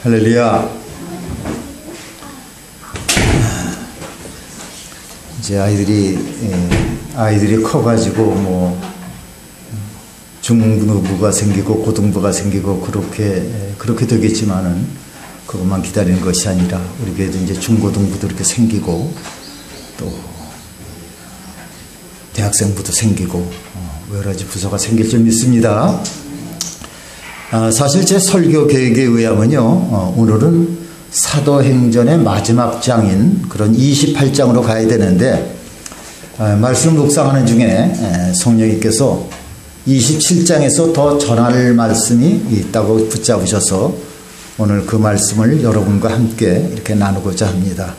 할렐루야. 이제 아이들이 커가지고 뭐 중등부가 생기고 고등부가 생기고 그렇게 되겠지만은 그것만 기다리는 것이 아니라 우리 교회도 이제 중고등부도 이렇게 생기고 또 대학생부도 생기고 여러 가지 부서가 생길 줄 믿습니다. 사실 제 설교 계획에 의하면요, 오늘은 사도행전의 마지막 장인 그런 28장으로 가야 되는데, 말씀 묵상하는 중에 성령님께서 27장에서 더 전할 말씀이 있다고 붙잡으셔서 오늘 그 말씀을 여러분과 함께 이렇게 나누고자 합니다.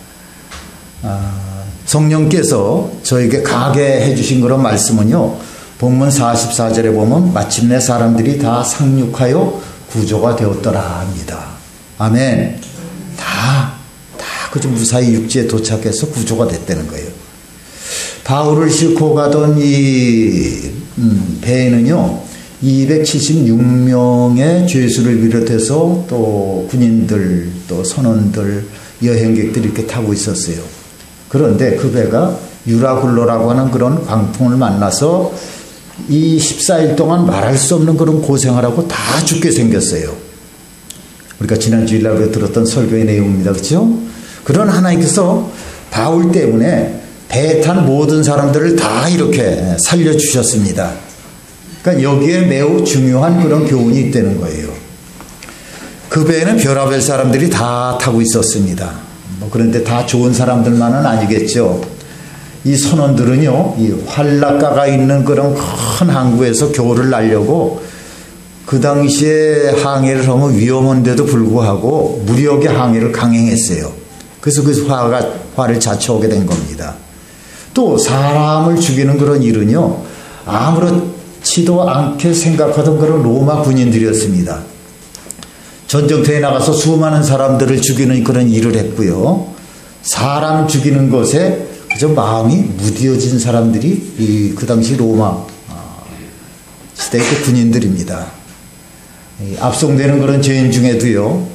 성령께서 저에게 가게 해주신 그런 말씀은요, 본문 44절에 보면 마침내 사람들이 다 상륙하여 구조가 되었더라 합니다. 아멘. 다 그저 무사히 육지에 도착해서 구조가 됐다는 거예요. 바울을 싣고 가던 이 배에는요 276명의 죄수를 비롯해서 또 군인들, 또 선원들, 여행객들이 이렇게 타고 있었어요. 그런데 그 배가 유라굴로라고 하는 그런 광풍을 만나서 이 14일 동안 말할 수 없는 그런 고생을 하고 다 죽게 생겼어요. 우리가 지난 주일날 들었던 설교의 내용입니다. 그렇죠? 그런 하나님께서 바울 때문에 배에 탄 모든 사람들을 다 이렇게 살려주셨습니다. 그러니까 여기에 매우 중요한 그런 교훈이 있다는 거예요. 그 배에는 별하별 사람들이 다 타고 있었습니다. 그런데 다 좋은 사람들만은 아니겠죠. 이 선원들은요, 이 활락가가 있는 그런 큰 항구에서 겨울을 날려고 그 당시에 항해를 하면 위험한데도 불구하고 무력의 항해를 강행했어요. 그래서 그 화를 자초하게 된 겁니다. 또 사람을 죽이는 그런 일은요, 아무렇지도 않게 생각하던 그런 로마 군인들이었습니다. 전쟁터에 나가서 수많은 사람들을 죽이는 그런 일을 했고요. 사람 죽이는 것에 그저 마음이 무뎌진 사람들이 그 당시 로마 시대의 그 군인들입니다. 압송되는 그런 죄인 중에도요,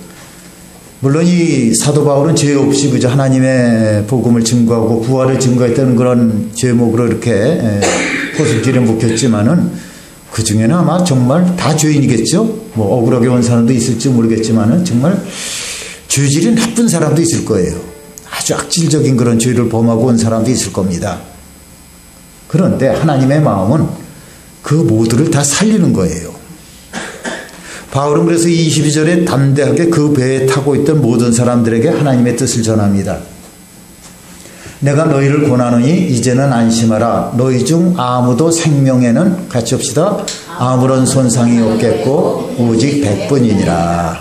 물론 이 사도 바울은 죄 없이 그저 하나님의 복음을 증거하고 부활을 증거했다는 그런 제목으로 이렇게 포승지를 묵혔지만은 그 중에는 아마 정말 다 죄인이겠죠. 뭐 억울하게 온 사람도 있을지 모르겠지만은 정말 죄질이 나쁜 사람도 있을 거예요. 아주 악질적인 그런 죄를 범하고 온 사람도 있을 겁니다. 그런데 하나님의 마음은 그 모두를 다 살리는 거예요. 바울은 그래서 22절에 담대하게 그 배에 타고 있던 모든 사람들에게 하나님의 뜻을 전합니다. 내가 너희를 권하노니 이제는 안심하라. 너희 중 아무도 생명에는 같이 합시다. 아무런 손상이 없겠고 오직 100분이니라.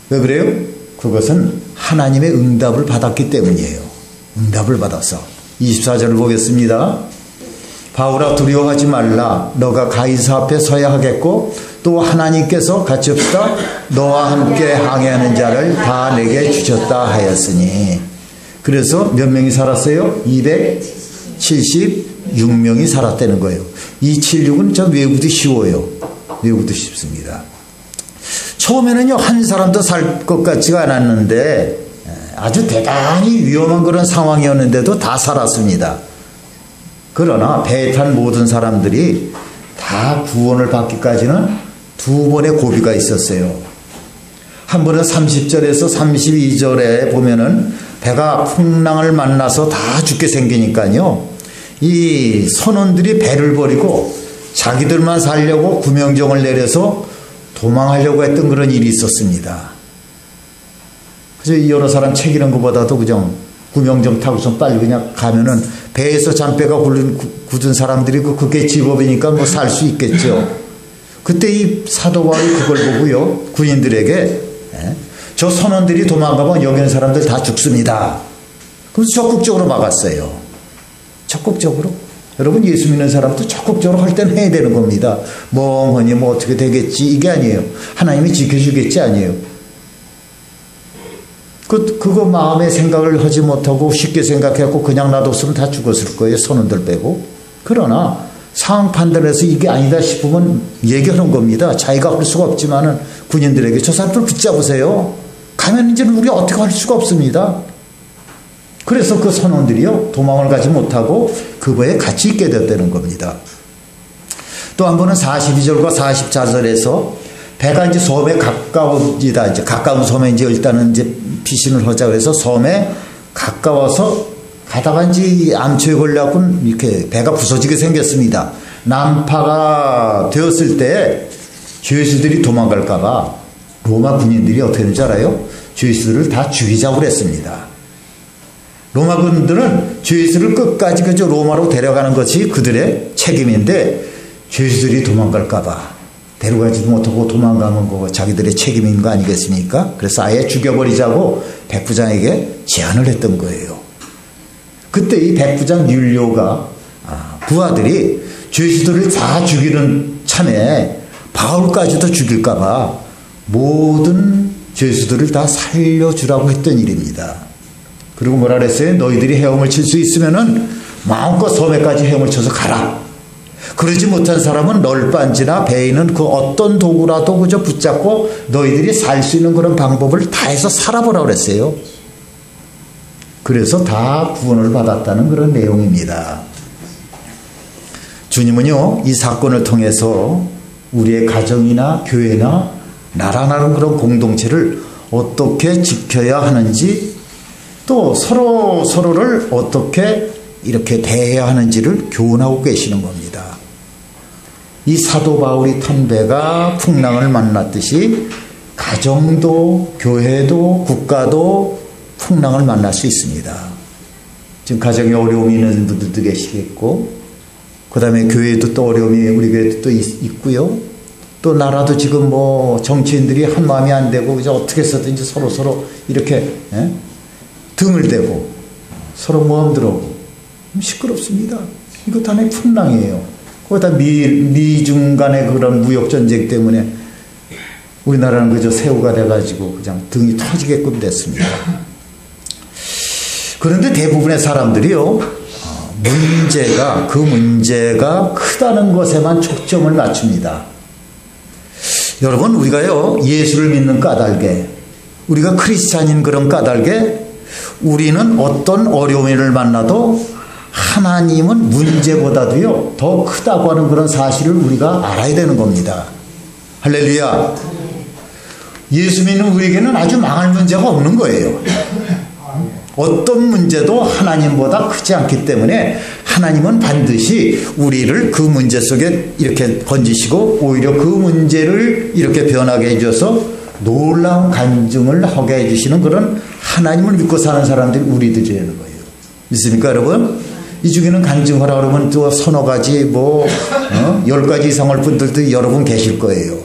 왜 그래요? 그것은 하나님의 응답을 받았기 때문이에요. 응답을 받아서. 24절을 보겠습니다. 바울아 두려워하지 말라. 너가 가이사 앞에 서야 하겠고 또 하나님께서 같이 합시다. 너와 함께 항해하는 자를 다 내게 주셨다 하였으니. 그래서 몇 명이 살았어요? 276명이 살았다는 거예요. 276은 저 외우기 쉬워요. 외우기 쉽습니다. 처음에는요, 한 사람도 살 것 같지가 않았는데 아주 대단히 위험한 그런 상황이었는데도 다 살았습니다. 그러나 배에 탄 모든 사람들이 다 구원을 받기까지는 두 번의 고비가 있었어요. 한 번은 30절에서 32절에 보면은 배가 풍랑을 만나서 다 죽게 생기니까요, 이 선원들이 배를 버리고 자기들만 살려고 구명정을 내려서 도망하려고 했던 그런 일이 있었습니다. 그래서 여러 사람 챙기는 것보다도 그냥 구명정 타고서 빨리 그냥 가면은 배에서 잔배가 굳은 사람들이 그게 직업이니까 뭐 살 수 있겠죠. 그때 이 사도 바울이 그걸 보고요, 군인들에게 저 선원들이 도망가면 여기 있는 사람들 다 죽습니다. 그래서 적극적으로 막았어요. 적극적으로. 여러분, 예수 믿는 사람도 적극적으로 할 때는 해야 되는 겁니다. 멍하니 뭐 어떻게 되겠지 이게 아니에요. 하나님이 지켜주겠지 아니에요. 그거 마음의 생각을 하지 못하고 쉽게 생각했고 그냥 놔뒀으면 다 죽었을 거예요. 선원들 빼고. 그러나 상황 판단해서 이게 아니다 싶으면 얘기하는 겁니다. 자기가 할 수가 없지만은 군인들에게 저 사람들 붙잡으세요. 가면 이제는 우리가 어떻게 할 수가 없습니다. 그래서 그 선원들이요, 도망을 가지 못하고 그 배에 같이 있게 되었다는 겁니다. 또 한 번은 42절과 44절에서 배가 이제 섬에 가까워지다, 이제 가까운 섬에 이제 일단은 이제 피신을 하자 그래서 섬에 가까워서 가다가 이제 암초에 걸려갖고 이렇게 배가 부서지게 생겼습니다. 난파가 되었을 때 죄수들이 도망갈까봐 로마 군인들이 어떻게 했는지 알아요? 죄수들을 다 죽이자고 그랬습니다. 로마 군들은 죄수를 끝까지 그저 로마로 데려가는 것이 그들의 책임인데 죄수들이 도망갈까봐 데려가지도 못하고 도망가면 그거 자기들의 책임인 거 아니겠습니까? 그래서 아예 죽여버리자고 백부장에게 제안을 했던 거예요. 그때 이 백부장 율리오가 부하들이 죄수들을 다 죽이는 참에 바울까지도 죽일까봐 모든 죄수들을 다 살려주라고 했던 일입니다. 그리고 뭐라 그랬어요? 너희들이 헤엄을 칠 수 있으면은 마음껏 섬에까지 헤엄을 쳐서 가라. 그러지 못한 사람은 널빤지나 배에 있는 그 어떤 도구라도 그저 붙잡고 너희들이 살 수 있는 그런 방법을 다 해서 살아보라 그랬어요. 그래서 다 구원을 받았다는 그런 내용입니다. 주님은요, 이 사건을 통해서 우리의 가정이나 교회나 나라라는 그런 공동체를 어떻게 지켜야 하는지 또 서로를 어떻게 이렇게 대해야 하는지를 교훈하고 계시는 겁니다. 이 사도 바울이 탄 배가 풍랑을 만났듯이 가정도 교회도 국가도 풍랑을 만날 수 있습니다. 지금 가정에 어려움이 있는 분들도 계시겠고 그 다음에 교회도 또 어려움이 우리 교회도 또 있고요. 또 나라도 지금 뭐 정치인들이 한 마음이 안 되고 이제 어떻게 해서든지 서로 이렇게 등을 대고 서로 모험 들어오고 시끄럽습니다. 이것 하나의 풍랑이에요. 거기다 미중 간의 그런 무역 전쟁 때문에 우리나라는 그저 새우가 돼가지고 그냥 등이 터지게끔 됐습니다. 그런데 대부분의 사람들이요, 그 문제가 크다는 것에만 초점을 맞춥니다. 여러분, 우리가요, 예수를 믿는 까닭에, 우리가 크리스찬인 그런 까닭에 우리는 어떤 어려움을 만나도 하나님은 문제보다도요 더 크다고 하는 그런 사실을 우리가 알아야 되는 겁니다. 할렐루야. 예수 믿는 우리에게는 아주 망할 문제가 없는 거예요. 어떤 문제도 하나님보다 크지 않기 때문에 하나님은 반드시 우리를 그 문제 속에 이렇게 던지시고 오히려 그 문제를 이렇게 변하게 해줘서 놀라운 간증을 하게 해주시는 그런 하나님을 믿고 사는 사람들이 우리들이라는 거예요. 믿습니까 여러분? 이 중에는 간증하라 그러면 또 서너 가지 10가지 이상할 분들도 여러분 계실 거예요.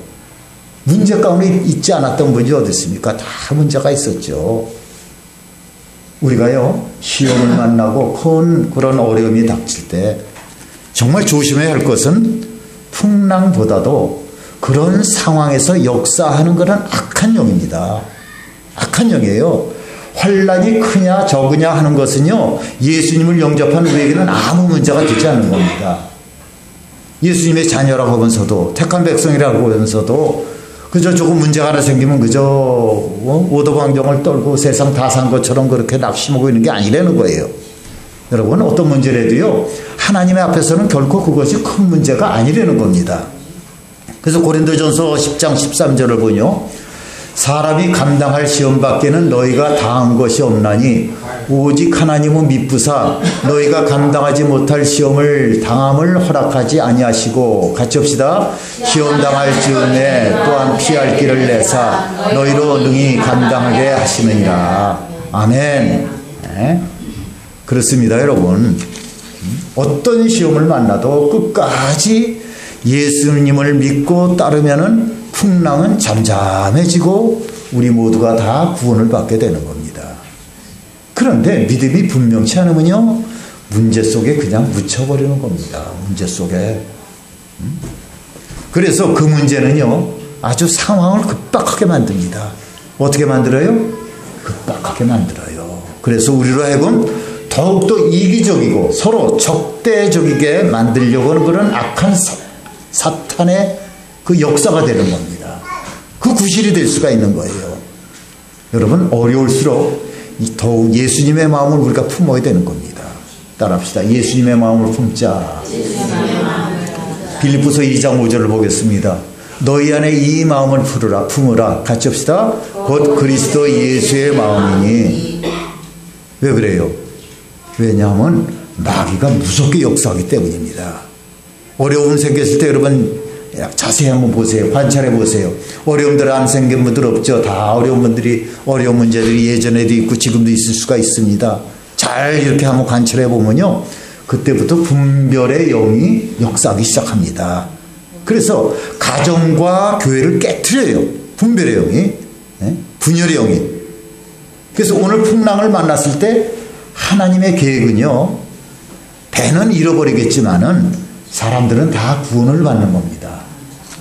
문제 가운데 있지 않았던 분이 어디 있습니까? 다 문제가 있었죠. 우리가요, 시험을 만나고 큰 그런 어려움이 닥칠 때 정말 조심해야 할 것은 풍랑보다도 그런 상황에서 역사하는 그런 악한 영입니다. 악한 영이에요. 환란이 크냐 적으냐 하는 것은요, 예수님을 영접한 우리에게는 아무 문제가 되지 않는 겁니다. 예수님의 자녀라고 하면서도 택한 백성이라고 하면서도 그저 조금 문제가 하나 생기면 그저 오도방정을 떨고 세상 다 산 것처럼 그렇게 낙심하고 있는 게 아니라는 거예요. 여러분, 어떤 문제라도요 하나님의 앞에서는 결코 그것이 큰 문제가 아니라는 겁니다. 그래서 고린도전서 10장 13절을 보뇨, 사람이 감당할 시험 밖에는 너희가 당한 것이 없나니 오직 하나님은 미쁘사 너희가 감당하지 못할 시험을 당함을 허락하지 아니하시고, 같이 합시다. 시험 당할 즈음에 또한 피할 길을 내사 너희로 능히 감당하게 하시느니라. 아멘. 네? 그렇습니다 여러분. 어떤 시험을 만나도 끝까지 예수님을 믿고 따르면은 풍랑은 잠잠해지고 우리 모두가 다 구원을 받게 되는 겁니다. 그런데 믿음이 분명치 않으면요, 문제 속에 그냥 묻혀버리는 겁니다. 문제 속에. 그래서 그 문제는요 아주 상황을 급박하게 만듭니다. 어떻게 만들어요? 급박하게 만들어요. 그래서 우리로 하여금 더욱더 이기적이고 서로 적대적이게 만들려고 하는 그런 악한 사탄의 그 역사가 되는 겁니다. 그 구실이 될 수가 있는 거예요. 여러분, 어려울수록 더욱 예수님의 마음을 우리가 품어야 되는 겁니다. 따라합시다. 예수님의 마음을 품자. 빌립보서 2장 5절을 보겠습니다. 너희 안에 이 마음을 품으라. 같이 합시다. 곧 그리스도 예수의 마음이니. 왜 그래요? 왜냐하면 마귀가 무섭게 역사하기 때문입니다. 어려움 생겼을 때 여러분 자세히 한번 보세요. 관찰해 보세요. 어려움들 안 생긴 분들 없죠. 다 어려운 문제들이 예전에도 있고 지금도 있을 수가 있습니다. 잘 이렇게 한번 관찰해 보면요, 그때부터 분별의 영이 역사하기 시작합니다. 그래서 가정과 교회를 깨트려요. 분별의 영이, 분열의 영이. 그래서 오늘 풍랑을 만났을 때 하나님의 계획은요, 배는 잃어버리겠지만은 사람들은 다 구원을 받는 겁니다.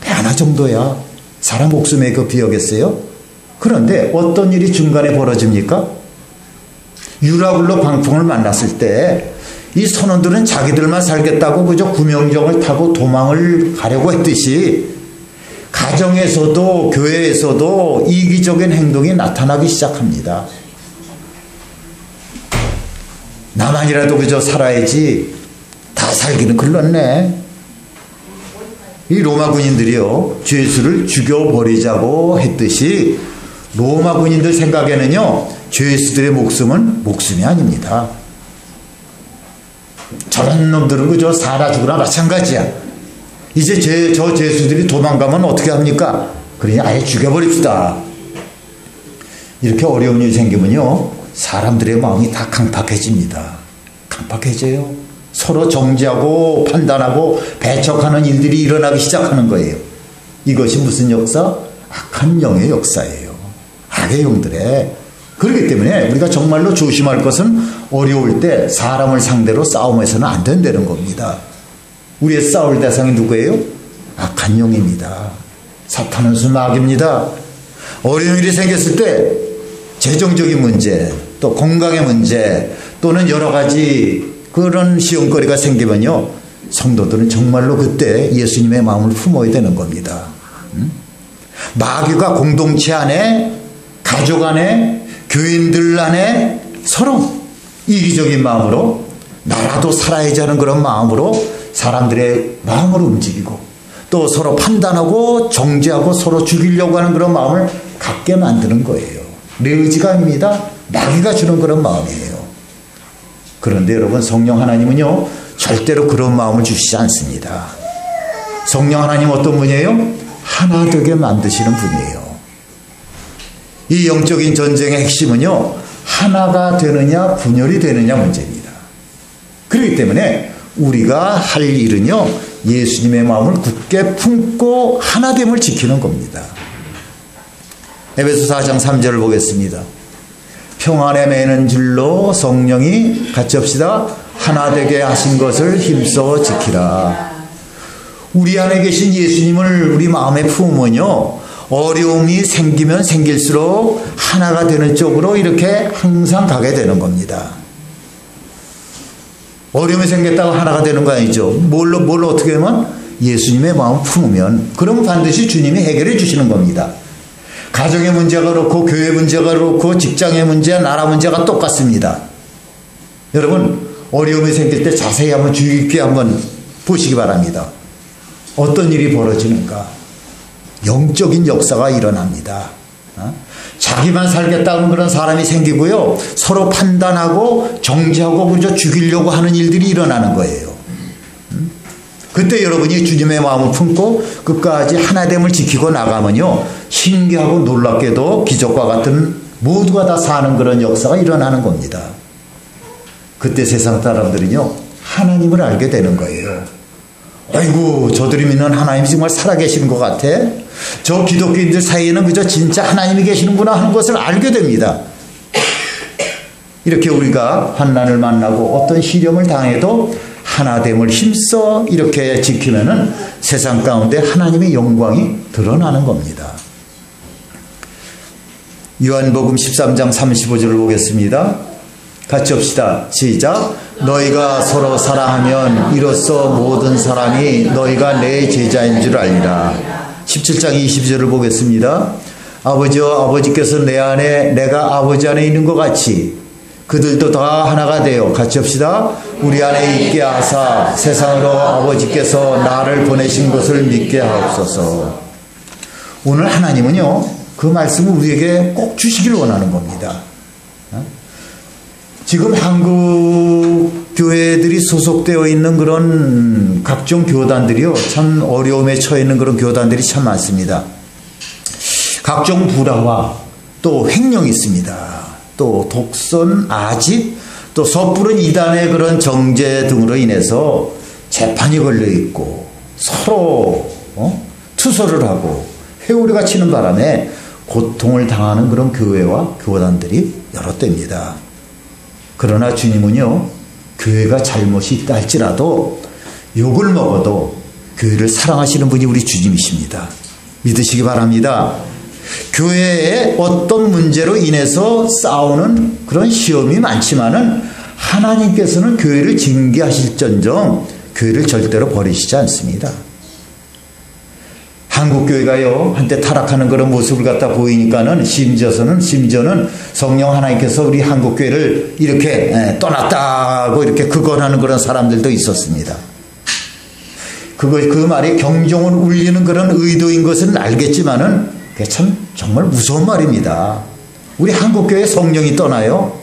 배 하나 정도야 사람 목숨에 그 비하겠어요? 그런데 어떤 일이 중간에 벌어집니까? 유라굴로 광풍을 만났을 때 이 선원들은 자기들만 살겠다고 그저 구명정을 타고 도망을 가려고 했듯이 가정에서도 교회에서도 이기적인 행동이 나타나기 시작합니다. 나만이라도 그저 살아야지, 다 살기는 글렀네. 이 로마 군인들이요, 주 예수를 죽여버리자고 했듯이 로마 군인들 생각에는요, 주 예수들의 목숨은 목숨이 아닙니다. 저런 놈들은 그저 살아 죽으나 마찬가지야. 이제 저 죄수들이 도망가면 어떻게 합니까? 그러니 아예 죽여버립시다. 이렇게 어려운 일이 생기면요, 사람들의 마음이 다 강팍해집니다. 강팍해져요. 서로 정죄하고 판단하고 배척하는 일들이 일어나기 시작하는 거예요. 이것이 무슨 역사? 악한 영의 역사예요. 악의 영들의. 그렇기 때문에 우리가 정말로 조심할 것은 어려울 때 사람을 상대로 싸움해서는 안 된다는 겁니다. 우리의 싸울 대상이 누구예요? 악한 영입니다. 사탄은 마귀입니다. 어려운 일이 생겼을 때 재정적인 문제, 또 건강의 문제, 또는 여러 가지 그런 시험거리가 생기면요, 성도들은 정말로 그때 예수님의 마음을 품어야 되는 겁니다. 마귀가 공동체 안에, 가족 안에, 교인들 안에 서로 이기적인 마음으로, 나라도 살아야지 하는 그런 마음으로 사람들의 마음을 움직이고, 또 서로 판단하고 정죄하고 서로 죽이려고 하는 그런 마음을 갖게 만드는 거예요. 내 의지가 아닙니다. 마귀가 주는 그런 마음이에요. 그런데 여러분, 성령 하나님은요, 절대로 그런 마음을 주시지 않습니다. 성령 하나님 어떤 분이에요? 하나 되게 만드시는 분이에요. 이 영적인 전쟁의 핵심은요, 하나가 되느냐 분열이 되느냐 문제입니다. 그렇기 때문에 우리가 할 일은요, 예수님의 마음을 굳게 품고 하나됨을 지키는 겁니다. 에베소 4장 3절을 보겠습니다. 평안에 매는 줄로 성령이, 같이 합시다, 하나 되게 하신 것을 힘써 지키라. 우리 안에 계신 예수님을 우리 마음에 품으면요, 어려움이 생기면 생길수록 하나가 되는 쪽으로 이렇게 항상 가게 되는 겁니다. 어려움이 생겼다고 하나가 되는 거 아니죠. 뭘로 어떻게 하면? 예수님의 마음 품으면, 그러면 반드시 주님이 해결해 주시는 겁니다. 가정의 문제가 그렇고, 교회 문제가 그렇고, 직장의 문제야, 나라 문제가 똑같습니다. 여러분, 어려움이 생길 때 자세히 한번 주의 깊게 한번 보시기 바랍니다. 어떤 일이 벌어지는가? 영적인 역사가 일어납니다. 자기만 살겠다는 그런 사람이 생기고요, 서로 판단하고 정죄하고 그저 죽이려고 하는 일들이 일어나는 거예요. 그때 여러분이 주님의 마음을 품고 끝까지 하나됨을 지키고 나가면요, 신기하고 놀랍게도 기적과 같은 모두가 다 사는 그런 역사가 일어나는 겁니다. 그때 세상 사람들은요, 하나님을 알게 되는 거예요. 아이고, 저들이 믿는 하나님이 정말 살아계시는 것 같아. 저 기독교인들 사이에는 그저 진짜 하나님이 계시는구나 하는 것을 알게 됩니다. 이렇게 우리가 환난을 만나고 어떤 시련을 당해도 하나됨을 힘써 이렇게 지키면은 세상 가운데 하나님의 영광이 드러나는 겁니다. 요한복음 13장 35절을 보겠습니다. 같이 합시다. 시작. 너희가 서로 사랑하면 이로써 모든 사람이 너희가 내 제자인 줄 알리라. 17장 20절을 보겠습니다. 아버지와 아버지께서 내 안에 내가 아버지 안에 있는 것 같이 그들도 다 하나가 되어 같이 합시다. 우리 안에 있게 하사 세상으로 아버지께서 나를 보내신 것을 믿게 하옵소서. 오늘 하나님은요 그 말씀을 우리에게 꼭 주시길 원하는 겁니다. 지금 한국 교회들이 소속되어 있는 그런 각종 교단들이요 참 어려움에 처해 있는 그런 교단들이 참 많습니다. 각종 불화와 또 횡령이 있습니다. 또 독선, 아집, 또 섣부른 이단의 그런 정죄 등으로 인해서 재판이 걸려 있고 서로 투소를 하고 회오리가 치는 바람에 고통을 당하는 그런 교회와 교단들이 여러 때입니다. 그러나 주님은요 교회가 잘못이 있다 할지라도 욕을 먹어도 교회를 사랑하시는 분이 우리 주님이십니다. 믿으시기 바랍니다. 교회에 어떤 문제로 인해서 싸우는 그런 시험이 많지만은 하나님께서는 교회를 징계하실전정 교회를 절대로 버리시지 않습니다. 한국교회가요 한때 타락하는 그런 모습을 갖다 보이니까는 심지어는 성령 하나님께서 우리 한국교회를 이렇게 떠났다고 이렇게 극언하는 그런 사람들도 있었습니다. 그 말이 경종을 울리는 그런 의도인 것은 알겠지만은 그게 참 정말 무서운 말입니다. 우리 한국교회 성령이 떠나요?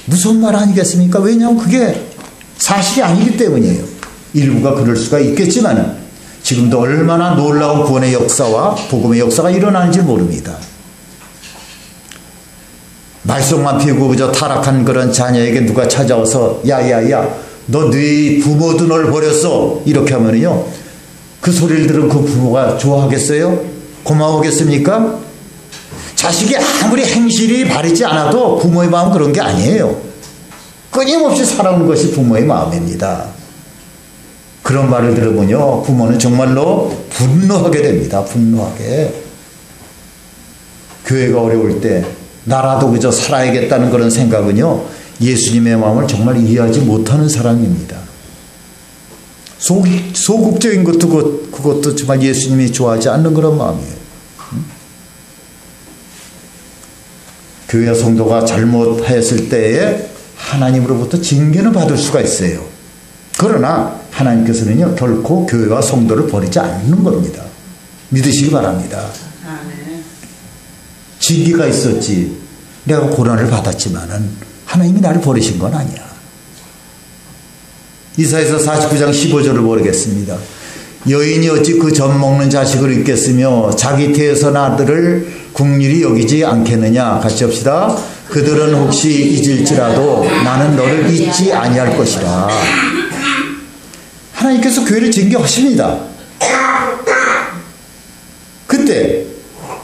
무서운 말 아니겠습니까? 왜냐하면 그게 사실이 아니기 때문이에요. 일부가 그럴 수가 있겠지만은 지금도 얼마나 놀라운 구원의 역사와 복음의 역사가 일어나는지 모릅니다. 말썽만 피우고 그저 타락한 그런 자녀에게 누가 찾아와서 야야야 너 네 부모도 널 버렸어 이렇게 하면요 그 소리를 들은 그 부모가 좋아하겠어요? 고마우겠습니까? 자식이 아무리 행실이 바르지 않아도 부모의 마음은 그런 게 아니에요. 끊임없이 살아오는 것이 부모의 마음입니다. 그런 말을 들으면요 부모는 정말로 분노하게 됩니다. 분노하게. 교회가 어려울 때 나라도 그저 살아야겠다는 그런 생각은요 예수님의 마음을 정말 이해하지 못하는 사람입니다. 소극적인 그것도 정말 예수님이 좋아하지 않는 그런 마음이에요. 교회와 성도가 잘못했을 때에 하나님으로부터 징계는 받을 수가 있어요. 그러나 하나님께서는요 결코 교회와 성도를 버리지 않는 겁니다. 믿으시기 바랍니다. 징계가 있었지 내가 고난을 받았지만은 하나님이 나를 버리신 건 아니야. 이사야서 49장 15절을 보겠습니다. 여인이 어찌 그 젖 먹는 자식을 잊겠으며 자기 태에서 아들을 국률이 여기지 않겠느냐. 같이 합시다. 그들은 혹시 잊을지라도 나는 너를 잊지 아니할 것이라. 하나님께서 교회를 징계하십니다. 그때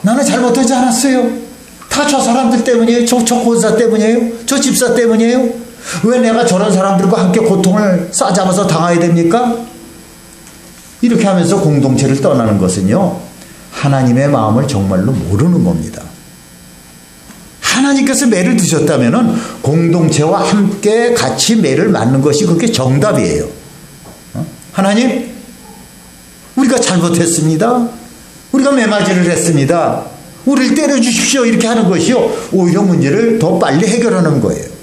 나는 잘못하지 않았어요. 다 저 사람들 때문이에요. 저 권사 때문이에요. 저 집사 때문이에요. 왜 내가 저런 사람들과 함께 고통을 싸잡아서 당해야 됩니까? 이렇게 하면서 공동체를 떠나는 것은요 하나님의 마음을 정말로 모르는 겁니다. 하나님께서 매를 드셨다면 공동체와 함께 같이 매를 맞는 것이 그게 정답이에요. 하나님 우리가 잘못했습니다. 우리가 매맞이를 했습니다. 우리를 때려주십시오. 이렇게 하는 것이요 오히려 문제를 더 빨리 해결하는 거예요.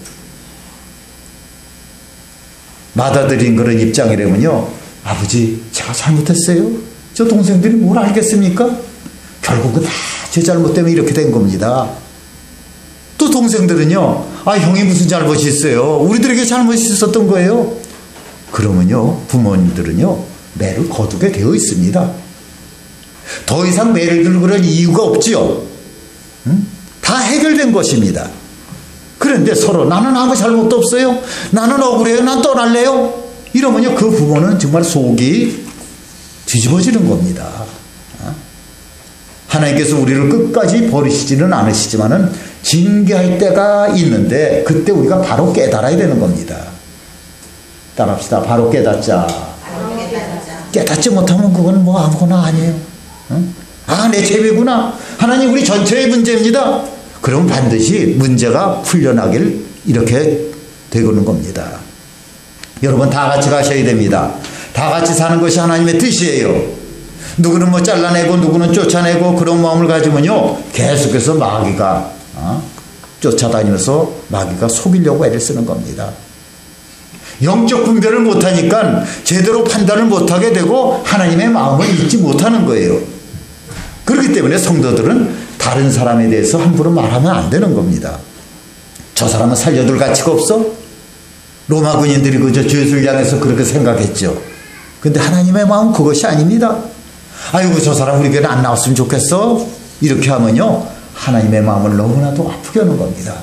받아들인 그런 입장이라면요 아버지 제가 잘못했어요. 저 동생들이 뭘 알겠습니까? 결국은 다 제 잘못 때문에 이렇게 된 겁니다. 또 동생들은요 형이 무슨 잘못이 있어요. 우리들에게 잘못이 있었던 거예요. 그러면요 부모님들은요 매를 거두게 되어 있습니다. 더 이상 매를 들고 그럴 이유가 없지요. 다 해결된 것입니다. 그런데 서로 나는 아무 잘못도 없어요. 나는 억울해요. 난 떠날래요. 이러면요 그 부모는 정말 속이 뒤집어지는 겁니다. 하나님께서 우리를 끝까지 버리시지는 않으시지만은 징계할 때가 있는데 그때 우리가 바로 깨달아야 되는 겁니다. 따라합시다. 바로 깨닫자. 깨닫지 못하면 그건 뭐 아무거나 아니에요. 내 죄이구나. 하나님 우리 전체의 문제입니다. 그럼 반드시 문제가 풀려나길 이렇게 되고는 겁니다. 여러분 다 같이 가셔야 됩니다. 다 같이 사는 것이 하나님의 뜻이에요. 누구는 뭐 잘라내고 누구는 쫓아내고 그런 마음을 가지면요 계속해서 마귀가 쫓아다니면서 마귀가 속이려고 애를 쓰는 겁니다. 영적 분별을 못하니까 제대로 판단을 못하게 되고 하나님의 마음을 잊지 못하는 거예요. 그렇기 때문에 성도들은 다른 사람에 대해서 함부로 말하면 안 되는 겁니다. 저 사람은 살려둘 가치가 없어? 로마 군인들이 그저 죄수를 향해서 그렇게 생각했죠. 근데 하나님의 마음은 그것이 아닙니다. 아이고 저 사람 우리 교회는 안 나왔으면 좋겠어? 이렇게 하면요 하나님의 마음을 너무나도 아프게 하는 겁니다.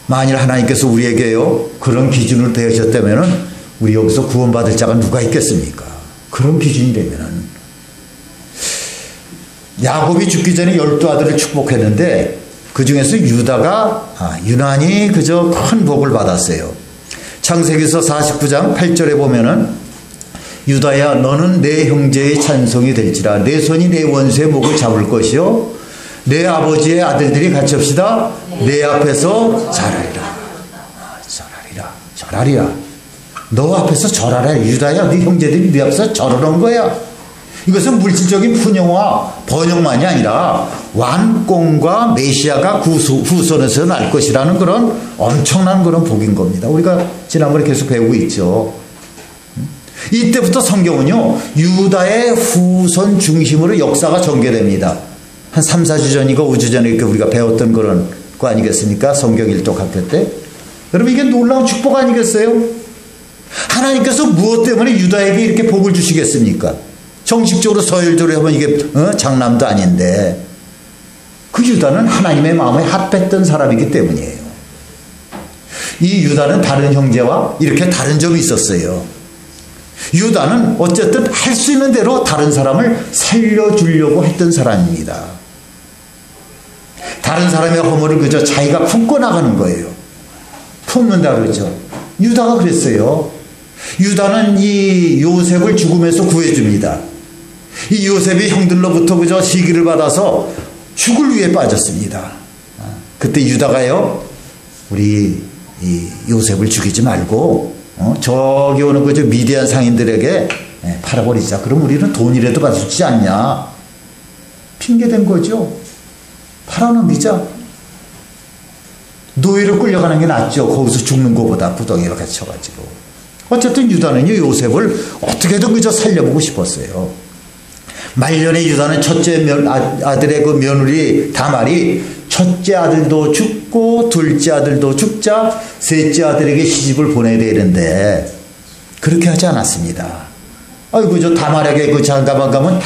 만일 하나님께서 우리에게요 그런 기준을 대하셨다면 우리 여기서 구원받을 자가 누가 있겠습니까? 그런 기준이라면 야곱이 죽기 전에 12아들을 축복했는데 그 중에서 유다가 유난히 그저 큰 복을 받았어요. 창세기서 49장 8절에 보면은 유다야 너는 내 형제의 찬송이 될지라 내 손이 내 원수의 목을 잡을 것이요 내 아버지의 아들들이 같이 합시다 내 앞에서 절하리라. 절하리라. 너 앞에서 절하라. 유다야 네 형제들이 네 앞에서 절하는 거야. 이것은 물질적인 푸념과 번영만이 아니라 완공과 메시아가 후손에서 날 것이라는 그런 엄청난 그런 복인 겁니다. 우리가 지난번에 계속 배우고 있죠. 이때부터 성경은요 유다의 후손 중심으로 역사가 전개됩니다. 한 3, 4주 전이고 5주 전에 이렇게 우리가 배웠던 그런 거 아니겠습니까? 성경 1쪽 학교 때. 여러분 이게 놀라운 축복 아니겠어요? 하나님께서 무엇 때문에 유다에게 이렇게 복을 주시겠습니까? 정식적으로 서열적으로 하면 이게 장남도 아닌데 그 유다는 하나님의 마음에 합했던 사람이기 때문이에요. 이 유다는 다른 형제와 이렇게 다른 점이 있었어요. 유다는 어쨌든 할 수 있는 대로 다른 사람을 살려주려고 했던 사람입니다. 다른 사람의 허물을 그저 자기가 품고 나가는 거예요. 품는다 그러죠. 유다가 그랬어요. 유다는 이 요셉을 죽음에서 구해줍니다. 이 요셉이 형들로부터 그저 시기를 받아서 죽을 위에 빠졌습니다. 그때 유다가요 우리 이 요셉을 죽이지 말고 저기 오는 그저 미디안 상인들에게 팔아버리자. 그럼 우리는 돈이라도 받지 않냐. 핑계댄 거죠. 팔아넘기자. 노예로 끌려가는 게 낫죠. 거기서 죽는 것보다 구덩이로 갇혀가지고. 어쨌든 유다는요 요셉을 어떻게든 그저 살려보고 싶었어요. 말년에 유다는 첫째 아들의 그 며느리 다말이 첫째 아들도 죽고 둘째 아들도 죽자 셋째 아들에게 시집을 보내야 되는데 그렇게 하지 않았습니다. 아이고 저 다말에게 그 장가만 가면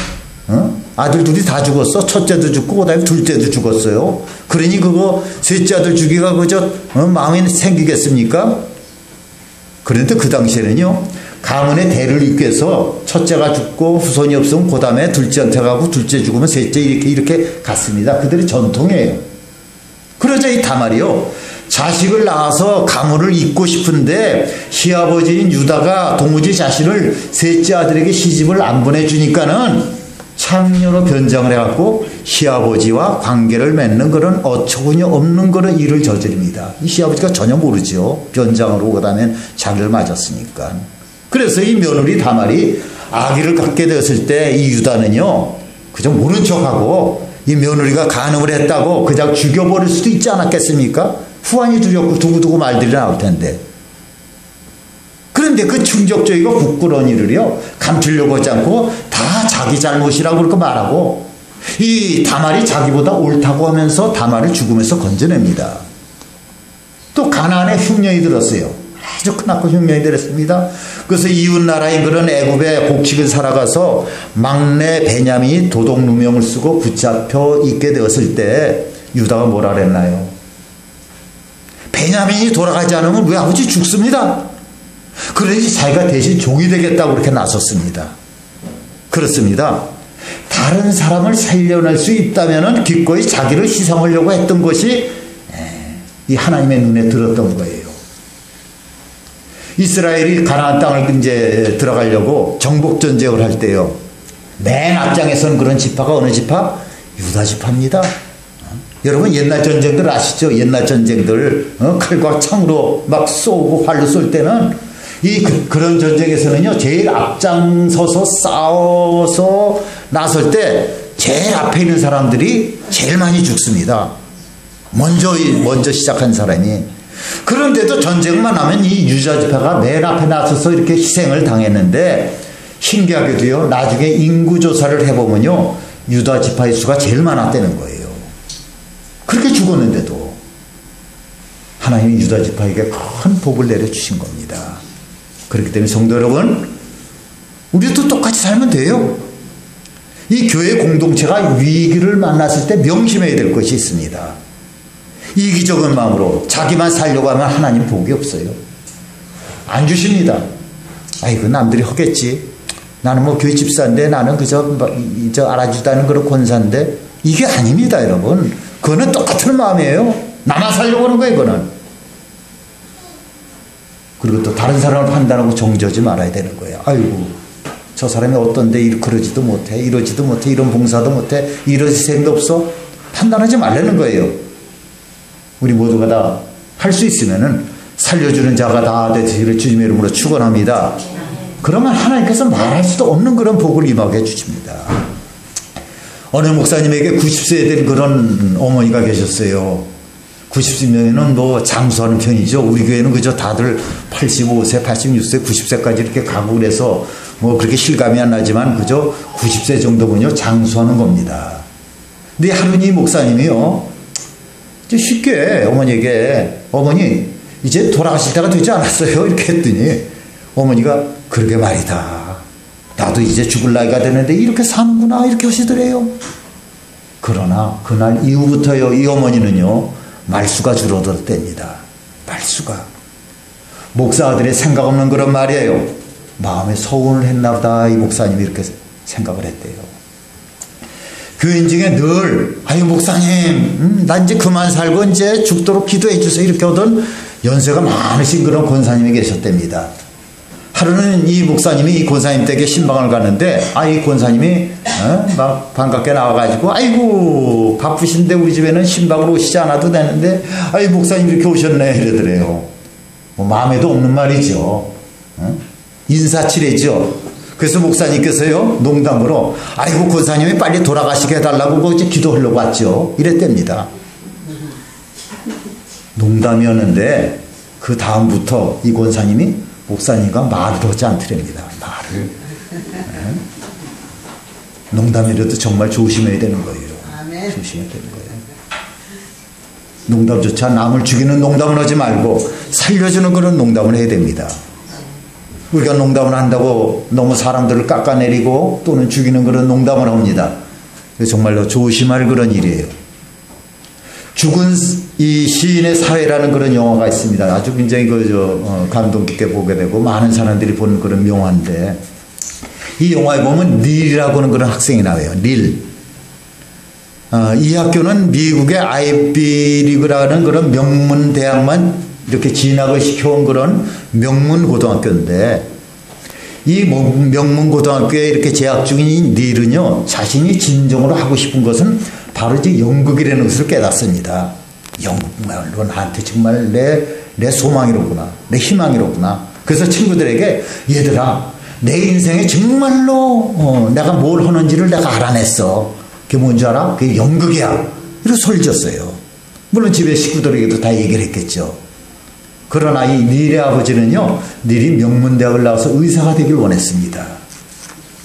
아들 둘이 다 죽었어. 첫째도 죽고 그다음에 둘째도 죽었어요. 그러니 그거 셋째 아들 주기가 그저 마음이 생기겠습니까? 그런데 그 당시에는요 가문의 대를 잇고서 첫째가 죽고 후손이 없으면 그 다음에 둘째한테 가고 둘째 죽으면 셋째 이렇게 갔습니다. 그들의 전통이에요. 그러자 이 다말이요 자식을 낳아서 가문을 잇고 싶은데 시아버지인 유다가 도무지 자신을 셋째 아들에게 시집을 안 보내주니까는 창녀로 변장을 해갖고 시아버지와 관계를 맺는 그런 어처구니 없는 그런 일을 저지릅니다. 이 시아버지가 전혀 모르죠. 변장으로 그 다음에 자기를 맞았으니까. 그래서 이 며느리 다말이 아기를 갖게 되었을 때 이 유다는요 그저 모른 척하고 이 며느리가 간음을 했다고 그냥 죽여버릴 수도 있지 않았겠습니까? 후환이 두렵고 두고두고 말들이 나올 텐데. 그런데 그 충격적이고 부끄러운 일을요 감추려고 하지 않고 다 자기 잘못이라고 그렇게 말하고 이 다말이 자기보다 옳다고 하면서 다말을 죽음에서 건져냅니다. 또 가나안에 흉년이 들었어요. 아주 크나큰 흉년이 들었습니다. 그래서 이웃나라인 그런 애굽에 곡식을 살아가서 막내 베냐민이 도둑 누명을 쓰고 붙잡혀 있게 되었을 때 유다가 뭐라 그랬나요? 베냐민이 돌아가지 않으면 우리 아버지 죽습니다. 그러니 자기가 대신 종이 되겠다고 그렇게 나섰습니다. 그렇습니다. 다른 사람을 살려낼 수 있다면 기꺼이 자기를 희생하려고 했던 것이 이 하나님의 눈에 들었던 거예요. 이스라엘이 가나안 땅을 이제 들어가려고 정복 전쟁을 할 때요. 맨 앞장에서는 그런 지파가 어느 지파? 유다 지파입니다. 여러분 옛날 전쟁들 아시죠? 옛날 전쟁들 칼과 창으로 막 쏘고 활로 쏠 때는 그런 전쟁에서는요, 제일 앞장서서 싸워서 나설 때 제일 앞에 있는 사람들이 제일 많이 죽습니다. 먼저 시작한 사람이. 그런데도 전쟁만 하면 이 유다지파가 맨 앞에 나서서 이렇게 희생을 당했는데, 신기하게도요, 나중에 인구조사를 해보면요, 유다지파의 수가 제일 많았다는 거예요. 그렇게 죽었는데도 하나님이 유다지파에게 큰 복을 내려주신 겁니다. 그렇기 때문에 성도 여러분, 우리도 똑같이 살면 돼요. 이 교회 공동체가 위기를 만났을 때 명심해야 될 것이 있습니다. 이기적인 마음으로 자기만 살려고 하면 하나님 복이 없어요. 안 주십니다. 아이고, 남들이 하겠지. 나는 뭐 교회 집사인데, 나는 그저 알아주다는 그런 권사인데, 이게 아닙니다, 여러분. 그거는 똑같은 마음이에요. 나만 살려고 하는 거예요, 그거는. 그리고 또 다른 사람을 판단하고 정죄하지 말아야 되는 거예요. 아이고, 저 사람이 어떤데 그러지도 못해, 이러지도 못해, 이런 봉사도 못해, 이런 희생도 없어. 판단하지 말라는 거예요. 우리 모두가 다 할 수 있으면은 살려주는 자가 다 되시기를 주님의 이름으로 축원합니다. 그러면 하나님께서 말할 수도 없는 그런 복을 임하게 해주십니다. 어느 목사님에게 90세 된 그런 어머니가 계셨어요. 90세면은 뭐 장수하는 편이죠. 우리 교회는 그저 다들 85세, 86세, 90세까지 이렇게 가고 그래서 뭐 그렇게 실감이 안 나지만 그저 90세 정도면요 장수하는 겁니다. 근데 하루니 목사님이요, 쉽게 어머니에게, 어머니 이제 돌아가실 때가 되지 않았어요? 이렇게 했더니 어머니가, 그러게 말이다, 나도 이제 죽을 나이가 되는데 이렇게 사는구나, 이렇게 하시더래요. 그러나 그날 이후부터요, 이 어머니는요 말수가 줄어들었답니다. 말수가. 목사들의 생각 없는 그런 말이에요. 마음에 서운을 했나 보다, 이 목사님이 이렇게 생각을 했대요. 교인 중에 늘, 아유 목사님, 나 이제 그만 살고 이제 죽도록 기도해 주세요, 이렇게 하던 연세가 많으신 그런 권사님이 계셨답니다. 하루는 이 목사님이 이 권사님 댁에 신방을 갔는데, 이 권사님이 막 반갑게 나와가지고, 아이고 바쁘신데 우리 집에는 신방으로 오시지 않아도 되는데, 아이 목사님 이렇게 오셨네, 이러더래요. 뭐 마음에도 없는 말이죠. 인사치레죠. 그래서 목사님께서요 농담으로, 아이고 권사님이 빨리 돌아가시게 해달라고 이제 기도하려고 왔죠, 이랬답니다. 농담이었는데 그 다음부터 이 권사님이 목사님과 말을 하지 않더랍니다. 말을. 농담이라도 정말 조심해야 되는 거예요. 조심해야 되는 거예요. 농담조차 남을 죽이는 농담을 하지 말고 살려주는 그런 농담을 해야 됩니다. 우리가 농담을 한다고 너무 사람들을 깎아내리고 또는 죽이는 그런 농담을 합니다. 정말로 조심할 그런 일이에요. 죽은 이 시인의 사회라는 그런 영화가 있습니다. 아주 굉장히 감동 깊게 보게 되고 많은 사람들이 보는 그런 명화인데, 이 영화에 보면 닐이라고 하는 그런 학생이 나와요. 닐. 이 학교는 미국의 아이비리그라는 그런 명문 대학만 이렇게 진학을 시켜온 그런 명문 고등학교인데, 이 명문 고등학교에 이렇게 재학 중인 이 닐은요, 자신이 진정으로 하고 싶은 것은 바로 이제 연극이라는 것을 깨닫습니다. 연극말로 나한테 정말 내 소망이로구나, 내 희망이로구나. 그래서 친구들에게, 얘들아, 내 인생에 정말로 내가 뭘 하는지를 내가 알아냈어. 그게 뭔지 알아? 그게 연극이야. 이렇게 소리쳤어요. 물론 집에 식구들에게도 다 얘기를 했겠죠. 그러나 이 닐의 아버지는요, 닐이 명문대학을 나와서 의사가 되길 원했습니다.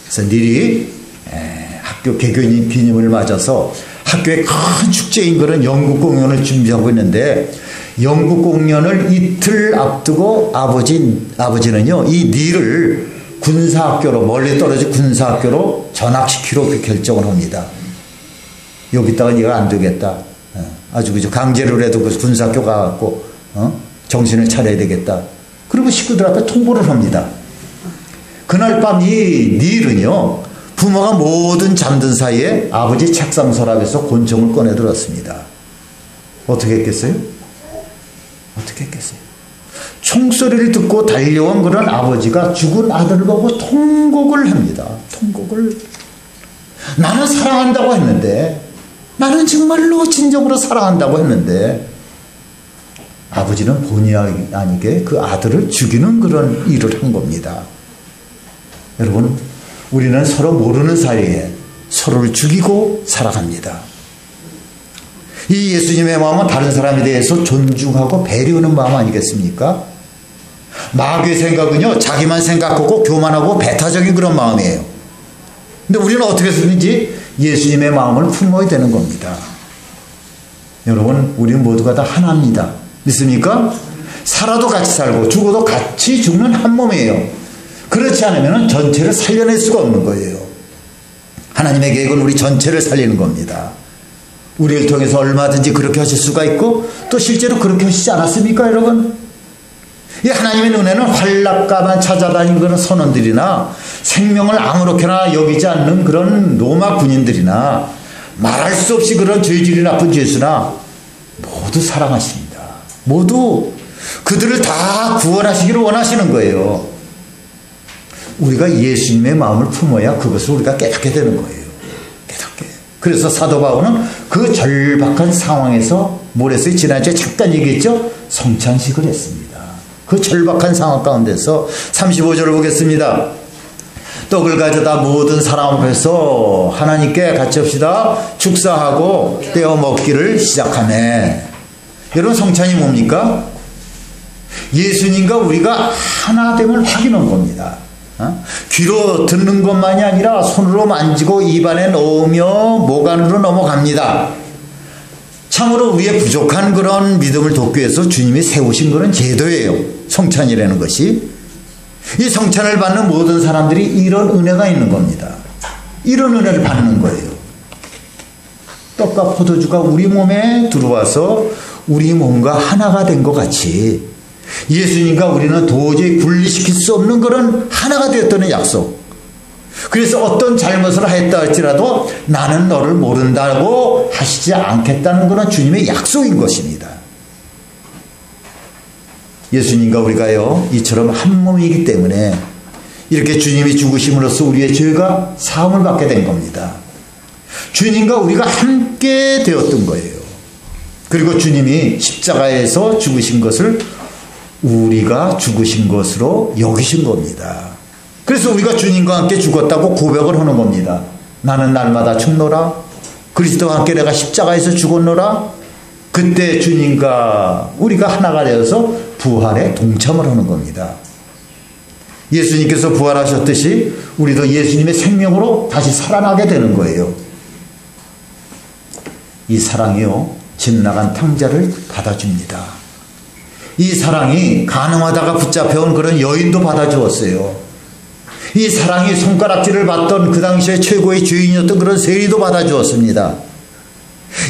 그래서 닐이 학교 개교인 기념을 맞아서 학교에 큰 축제인 그런 연극 공연을 준비하고 있는데, 연극 공연을 이틀 앞두고 아버지는요 이 닐을 군사학교로, 멀리 떨어진 군사학교로 전학시키러 결정을 합니다. 여기다가 네가 안 되겠다, 아주 그저 강제로라도 그 군사학교 가갖고 정신을 차려야 되겠다. 그리고 식구들 앞에 통보를 합니다. 그날 밤 이 닐은요, 부모가 모든 잠든 사이에 아버지 책상 서랍에서 권총을 꺼내 들었습니다. 어떻게 했겠어요? 어떻게 했겠어요? 총소리를 듣고 달려온 그런 아버지가 죽은 아들을 보고 통곡을 합니다. 통곡을. 나는 사랑한다고 했는데, 나는 정말로 진정으로 사랑한다고 했는데, 아버지는 본의 아니게 그 아들을 죽이는 그런 일을 한 겁니다. 여러분, 우리는 서로 모르는 사이에 서로를 죽이고 살아갑니다. 이 예수님의 마음은 다른 사람에 대해서 존중하고 배려하는 마음 아니겠습니까? 마귀의 생각은요, 자기만 생각하고 교만하고 배타적인 그런 마음이에요. 근데 우리는 어떻게 했든지 예수님의 마음을 품어야 되는 겁니다. 여러분, 우리는 모두가 다 하나입니다. 믿습니까? 살아도 같이 살고 죽어도 같이 죽는 한 몸이에요. 그렇지 않으면 전체를 살려낼 수가 없는 거예요. 하나님의 계획은 우리 전체를 살리는 겁니다. 우리를 통해서 얼마든지 그렇게 하실 수가 있고 또 실제로 그렇게 하시지 않았습니까, 여러분? 이 하나님의 은혜는 활락가만 찾아다니는 그런 선원들이나 생명을 아무렇게나 여기지 않는 그런 로마 군인들이나 말할 수 없이 그런 죄질이 나쁜 죄수나 모두 사랑하십니다. 모두 그들을 다 구원하시기를 원하시는 거예요. 우리가 예수님의 마음을 품어야 그것을 우리가 깨닫게 되는 거예요. 깨닫게. 그래서 사도 바울은 그 절박한 상황에서 뭘 했어요? 지난주에 잠깐 얘기했죠? 성찬식을 했습니다. 그 절박한 상황 가운데서 35절을 보겠습니다. 떡을 가져다 모든 사람 앞에서 하나님께 같이 합시다. 축사하고 떼어 먹기를 시작하네. 여러분, 성찬이 뭡니까? 예수님과 우리가 하나됨을 확인한 겁니다. 귀로 듣는 것만이 아니라 손으로 만지고 입안에 넣으며 목 안으로 넘어갑니다. 참으로 우리의 부족한 그런 믿음을 돕기 위해서 주님이 세우신 그런 제도예요. 성찬이라는 것이. 이 성찬을 받는 모든 사람들이 이런 은혜가 있는 겁니다. 이런 은혜를 받는 거예요. 떡과 포도주가 우리 몸에 들어와서 우리 몸과 하나가 된 것 같이 예수님과 우리는 도저히 분리시킬 수 없는 그런 하나가 되었다는 약속. 그래서 어떤 잘못을 했다 할지라도 나는 너를 모른다고 하시지 않겠다는 그런 주님의 약속인 것입니다. 예수님과 우리가요, 이처럼 한 몸이기 때문에 이렇게 주님이 죽으심으로써 우리의 죄가 사함을 받게 된 겁니다. 주님과 우리가 함께 되었던 거예요. 그리고 주님이 십자가에서 죽으신 것을 우리가 죽으신 것으로 여기신 겁니다. 그래서 우리가 주님과 함께 죽었다고 고백을 하는 겁니다. 나는 날마다 죽노라. 그리스도와 함께 내가 십자가에서 죽었노라. 그때 주님과 우리가 하나가 되어서 부활에 동참을 하는 겁니다. 예수님께서 부활하셨듯이 우리도 예수님의 생명으로 다시 살아나게 되는 거예요. 이 사랑이요, 집 나간 탕자를 받아줍니다. 이 사랑이 가늠하다가 붙잡혀온 그런 여인도 받아주었어요. 이 사랑이 손가락질을 받던 그 당시에 최고의 죄인이었던 그런 세리도 받아주었습니다.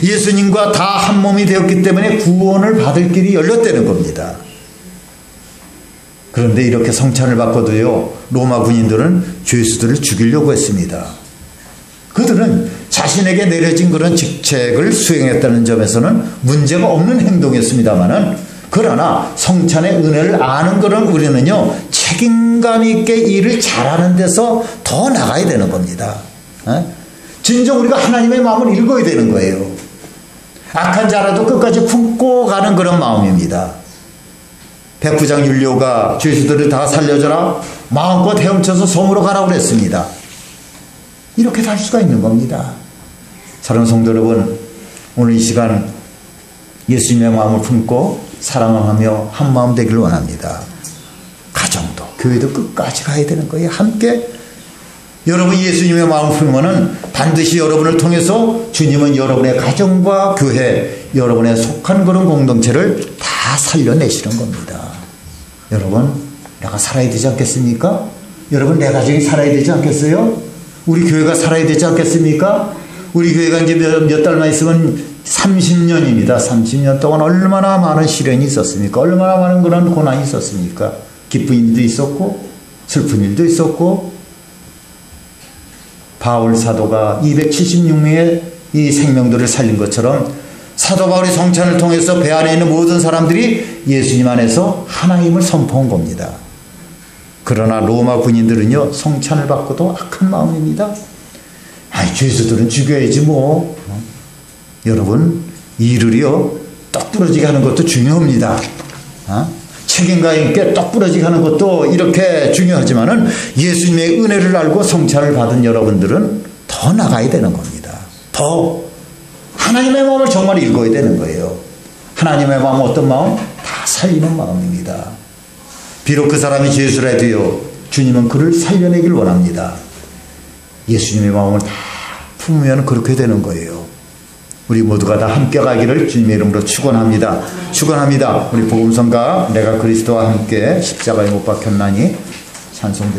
예수님과 다 한 몸이 되었기 때문에 구원을 받을 길이 열렸다는 겁니다. 그런데 이렇게 성찬을 받고도요, 로마 군인들은 죄수들을 죽이려고 했습니다. 그들은 자신에게 내려진 그런 직책을 수행했다는 점에서는 문제가 없는 행동이었습니다만은, 그러나 성찬의 은혜를 아는 그런 우리는요, 책임감 있게 일을 잘하는 데서 더 나가야 되는 겁니다. 진정 우리가 하나님의 마음을 읽어야 되는 거예요. 악한 자라도 끝까지 품고 가는 그런 마음입니다. 백부장 율료가 죄수들을 다 살려줘라, 마음껏 헤엄쳐서 섬으로 가라고 그랬습니다. 이렇게 할 수가 있는 겁니다. 사랑하는 성도 여러분, 오늘 이 시간 예수님의 마음을 품고 사랑하며 한 마음 되기를 원합니다. 가정도 교회도 끝까지 가야 되는 거예요. 함께. 여러분 예수님의 마음을 품으면 반드시 여러분을 통해서 주님은 여러분의 가정과 교회, 여러분의 속한 그런 공동체를 다 살려내시는 겁니다. 여러분, 내가 살아야 되지 않겠습니까? 여러분, 내 가정이 살아야 되지 않겠어요? 우리 교회가 살아야 되지 않겠습니까? 우리 교회가 이제 몇 달만 있으면 30년입니다. 30년 동안 얼마나 많은 시련이 있었습니까? 얼마나 많은 그런 고난이 있었습니까? 기쁜 일도 있었고 슬픈 일도 있었고, 바울 사도가 276명의 이 생명들을 살린 것처럼 사도 바울이 성찬을 통해서 배 안에 있는 모든 사람들이 예수님 안에서 하나님을 선포한 겁니다. 그러나 로마 군인들은요, 성찬을 받고도 악한 마음입니다. 죄수들은 죽여야지 뭐. 여러분, 이를요, 떡 부러지게 하는 것도 중요합니다. 책임감 있게 똑 부러지게 하는 것도 이렇게 중요하지만은 예수님의 은혜를 알고 성찰을 받은 여러분들은 더 나가야 되는 겁니다. 더 하나님의 마음을 정말 읽어야 되는 거예요. 하나님의 마음은 어떤 마음? 다 살리는 마음입니다. 비록 그 사람이 죄수라 해도요, 주님은 그를 살려내길 원합니다. 예수님의 마음을 다 품으면 그렇게 되는 거예요. 우리 모두가 다 함께 가기를 주님의 이름으로 축원합니다. 축원합니다. 우리 복음성가 내가 그리스도와 함께 십자가에 못 박혔나니 찬송